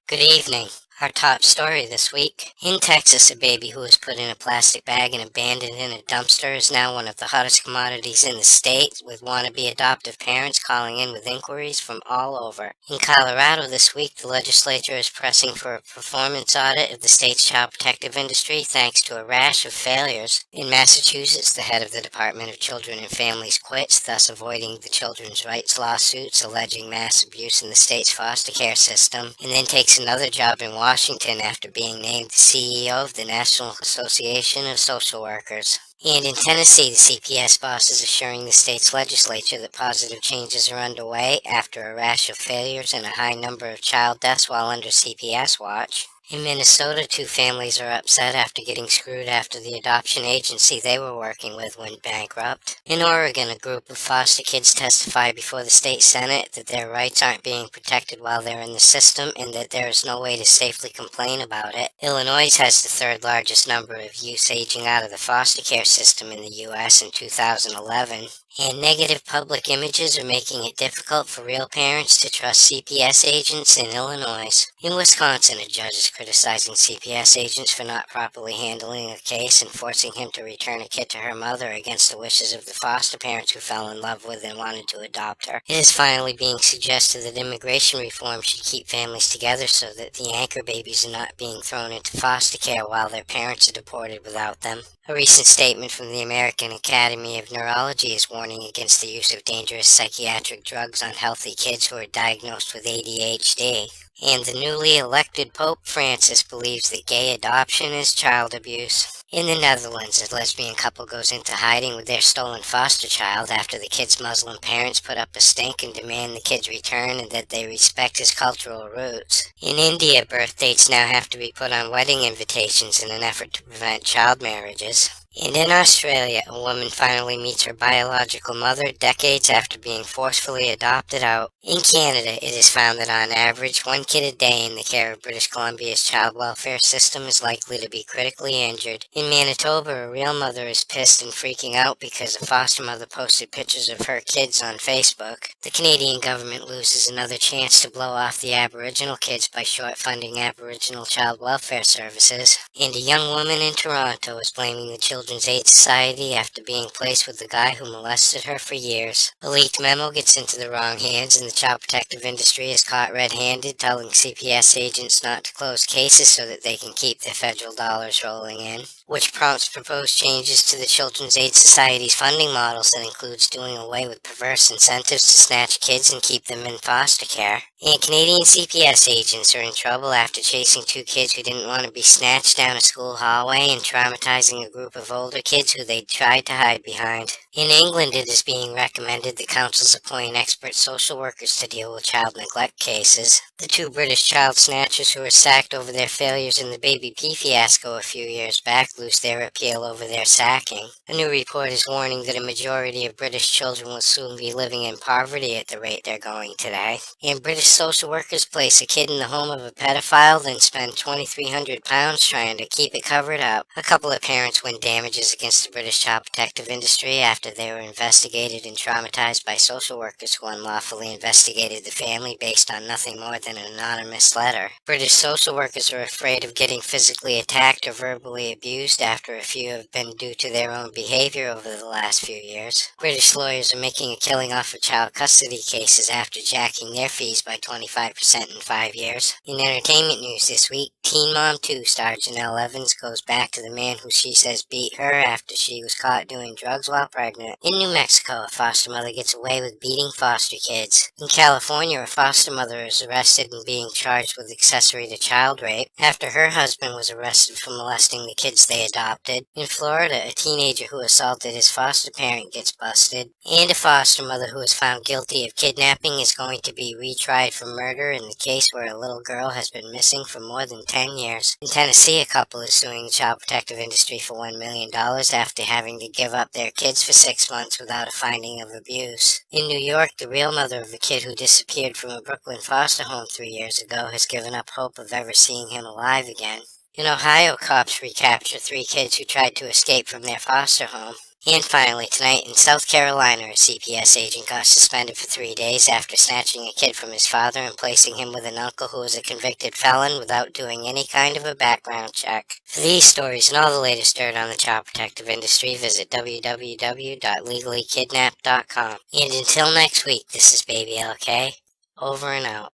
Good evening. Our top story this week. In Texas, a baby who was put in a plastic bag and abandoned in a dumpster is now one of the hottest commodities in the state, with wannabe adoptive parents calling in with inquiries from all over. In Colorado this week, the legislature is pressing for a performance audit of the state's child protective industry thanks to a rash of failures. In Massachusetts, the head of the Department of Children and Families quits, thus avoiding the children's rights lawsuits alleging mass abuse in the state's foster care system, and then takes another job in Washington after being named the CEO of the National Association of Social Workers. And in Tennessee, the CPS boss is assuring the state's legislature that positive changes are underway after a rash of failures and a high number of child deaths while under CPS watch. In Minnesota, two families are upset after getting screwed after the adoption agency they were working with went bankrupt. In Oregon, a group of foster kids testified before the state senate that their rights aren't being protected while they're in the system and that there is no way to safely complain about it. Illinois has the third largest number of youths aging out of the foster care system in the U.S. in 2011. And negative public images are making it difficult for real parents to trust CPS agents in Illinois. In Wisconsin, a judge is criticizing CPS agents for not properly handling a case and forcing him to return a kid to her mother against the wishes of the foster parents who fell in love with and wanted to adopt her. It is finally being suggested that immigration reform should keep families together so that the anchor babies are not being thrown into foster care while their parents are deported without them. A recent statement from the American Academy of Neurology is warning against the use of dangerous psychiatric drugs on healthy kids who are diagnosed with ADHD. And the newly elected Pope Francis believes that gay adoption is child abuse. In the Netherlands, a lesbian couple goes into hiding with their stolen foster child after the kid's Muslim parents put up a stink and demand the kid's return and that they respect his cultural roots. In India, birth dates now have to be put on wedding invitations in an effort to prevent child marriages. And in Australia, a woman finally meets her biological mother decades after being forcefully adopted out. In Canada, it is found that on average, one kid a day in the care of British Columbia's child welfare system is likely to be critically injured. In Manitoba, a real mother is pissed and freaking out because a foster mother posted pictures of her kids on Facebook. The Canadian government loses another chance to blow off the Aboriginal kids by short funding Aboriginal child welfare services. And a young woman in Toronto is blaming the Children's Aid Society after being placed with the guy who molested her for years. A leaked memo gets into the wrong hands and the child protective industry is caught red-handed, telling CPS agents not to close cases so that they can keep their federal dollars rolling in, which prompts proposed changes to the Children's Aid Society's funding models that includes doing away with perverse incentives to snatch kids and keep them in foster care. And Canadian CPS agents are in trouble after chasing two kids who didn't want to be snatched down a school hallway and traumatizing a group of older kids who they tried to hide behind. In England, it is being recommended that councils appoint expert social workers to deal with child neglect cases. The two British child snatchers who were sacked over their failures in the Baby P fiasco a few years back lose their appeal over their sacking. A new report is warning that a majority of British children will soon be living in poverty at the rate they're going today. And British social workers place a kid in the home of a pedophile, then spend £2,300 trying to keep it covered up. A couple of parents win damages against the British child protective industry after they were investigated and traumatized by social workers who unlawfully investigated the family based on nothing more than an anonymous letter. British social workers are afraid of getting physically attacked or verbally abused after a few have been due to their own behavior over the last few years. British lawyers are making a killing off of child custody cases after jacking their fees by 25% in 5 years. In entertainment news this week, Teen Mom 2 star Janelle Evans goes back to the man who she says beat her after she was caught doing drugs while pregnant. In New Mexico, a foster mother gets away with beating foster kids. In California, a foster mother is arrested and being charged with accessory to child rape after her husband was arrested for molesting the kids they adopted. In Florida, a teenager who assaulted his foster parent gets busted. And a foster mother who is found guilty of kidnapping is going to be retried for murder in the case where a little girl has been missing for more than 10 years. In Tennessee, a couple is suing the child protective industry for $1 million after having to give up their kids for 6 months without a finding of abuse. In New York, the real mother of a kid who disappeared from a Brooklyn foster home 3 years ago has given up hope of ever seeing him alive again. In Ohio, cops recapture 3 kids who tried to escape from their foster home. And finally, tonight in South Carolina, a CPS agent got suspended for 3 days after snatching a kid from his father and placing him with an uncle who was a convicted felon without doing any kind of a background check. For these stories and all the latest dirt on the child protective industry, visit www.legallykidnapped.com. And until next week, this is Baby LK. Over and out.